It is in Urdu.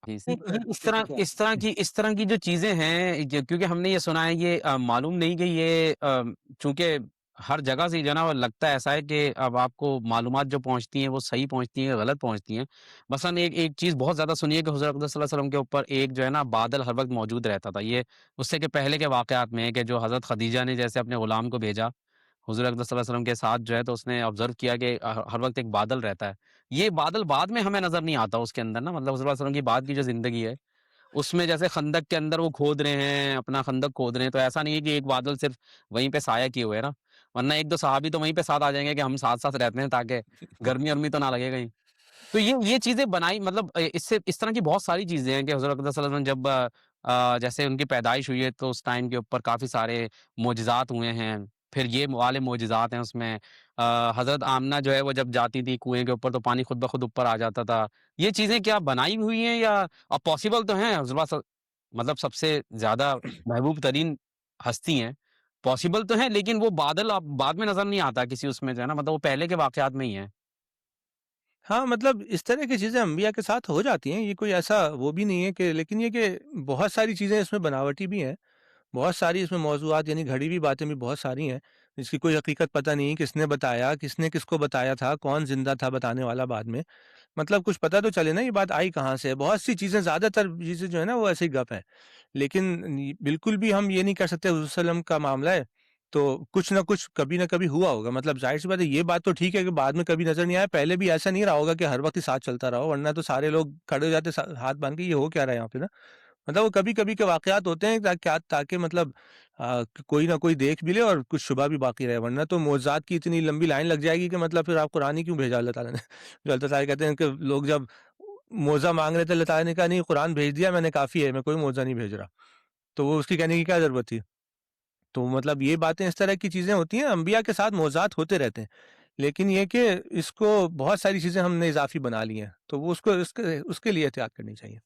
جی، یہ اس طرح کی جو چیزیں ہیں کیونکہ ہم نے یہ سنا ہے یہ معلوم نہیں کہ یہ چونکہ ہر جگہ سے جو ہے نا وہ لگتا ہے ایسا ہے کہ اب آپ کو معلومات جو پہنچتی ہیں وہ صحیح پہنچتی ہیں غلط پہنچتی ہیں. مثلاً ایک چیز بہت زیادہ سنی ہے کہ حضرت اقدس صلی اللہ علیہ وسلم کے اوپر ایک جو ہے نا بادل ہر وقت موجود رہتا تھا. یہ اس سے کہ پہلے کے واقعات میں ہے کہ جو حضرت خدیجہ نے جیسے اپنے غلام کو بھیجا حضور اقدس صلی اللہ علیہ وسلم کے ساتھ جو ہے تو اس نے آبزرو کیا کہ ہر وقت ایک بادل رہتا ہے. یہ بادل بعد میں ہمیں نظر نہیں آتا اس کے اندر نا, مطلب حضور صلی اللہ علیہ وسلم کی بعد کی جو زندگی ہے اس میں جیسے خندق کے اندر وہ کھود رہے ہیں اپنا خندق کھود رہے ہیں, تو ایسا نہیں ہے کہ ایک بادل صرف وہیں پہ سایہ کیے ہوئے ہے نا, ورنہ ایک دو صحابی تو وہیں پہ ساتھ آ جائیں گے کہ ہم ساتھ ساتھ رہتے ہیں تاکہ گرمی ارمی تو نہ لگے کہیں. تو یہ چیزیں بنائی, مطلب اس سے اس طرح کی بہت ساری چیزیں ہیں کہ حضرت اقدس صلی اللہ علیہ وسلم جب جیسے ان کی پیدائش ہوئی ہے تو اس ٹائم کے اوپر کافی سارے معجزات ہوئے ہیں. پھر یہ والے معجزات ہیں اس میں حضرت آمنہ جو ہے وہ جب جاتی تھی کنویں کے اوپر تو پانی خود بخود اوپر آ جاتا تھا. یہ چیزیں کیا بنائی ہوئی ہیں یا اب پاسبل تو ہیں؟ مطلب سب سے زیادہ محبوب ترین ہستی ہیں, پاسبل تو ہیں, لیکن وہ بادل اب بعد میں نظر نہیں آتا کسی اس میں جو ہے نا, مطلب وہ پہلے کے واقعات میں ہی ہیں. ہاں مطلب اس طرح کی چیزیں انبیاء کے ساتھ ہو جاتی ہیں, یہ کوئی ایسا وہ بھی نہیں ہے کہ, لیکن یہ کہ بہت ساری چیزیں اس میں بناوٹی بھی ہیں, بہت ساری اس میں موضوعات یعنی گھڑی ہوئی باتیں بھی بہت ساری ہیں جس کی کوئی حقیقت پتہ نہیں, کس نے بتایا, کس نے کس کو بتایا تھا, کون زندہ تھا بتانے والا بعد میں, مطلب کچھ پتہ تو چلے نا یہ بات آئی کہاں سے. بہت سی چیزیں, زیادہ تر چیزیں جو ہے نا وہ ایسے ہی گپ ہیں, لیکن بالکل بھی ہم یہ نہیں کر سکتے حضور صلی اللہ علیہ وسلم کا معاملہ ہے تو کچھ نہ کچھ کبھی نہ کبھی ہوا ہوگا. مطلب ظاہر سی بات ہے, یہ بات تو ٹھیک ہے کہ بعد میں کبھی نظر نہیں آیا, پہلے بھی ایسا نہیں رہا ہوگا کہ ہر وقت ہی ساتھ چلتا رہا, ورنہ تو سارے لوگ کھڑے ہو جاتے ہاتھ باندھ کے, یہ ہو کیا رہا ہے یہاں پہ نا. مطلب وہ کبھی کبھی کے واقعات ہوتے ہیں تاکہ مطلب کوئی نہ کوئی دیکھ بھی لے اور کچھ شبہ بھی باقی رہے, ورنہ تو معجزات کی اتنی لمبی لائن لگ جائے گی کہ مطلب پھر آپ قرآن ہی کیوں بھیجا اللہ تعالیٰ نے. جو اللہ تعالیٰ کہتے ہیں کہ لوگ جب معجزہ مانگ رہے تھے اللہ تعالیٰ نے کہا نہیں قرآن بھیج دیا میں نے, کافی ہے, میں کوئی معجزہ نہیں بھیج رہا, تو وہ اس کی کہنے کی کیا ضرورت تھی. تو مطلب یہ باتیں اس طرح کی چیزیں ہوتی ہیں, انبیاء کے ساتھ معجزات ہوتے رہتے ہیں, لیکن یہ کہ اس کو بہت ساری چیزیں ہم نے اضافی بنا لی ہیں, تو وہ اس کے لیے احتیاط کرنی چاہیے.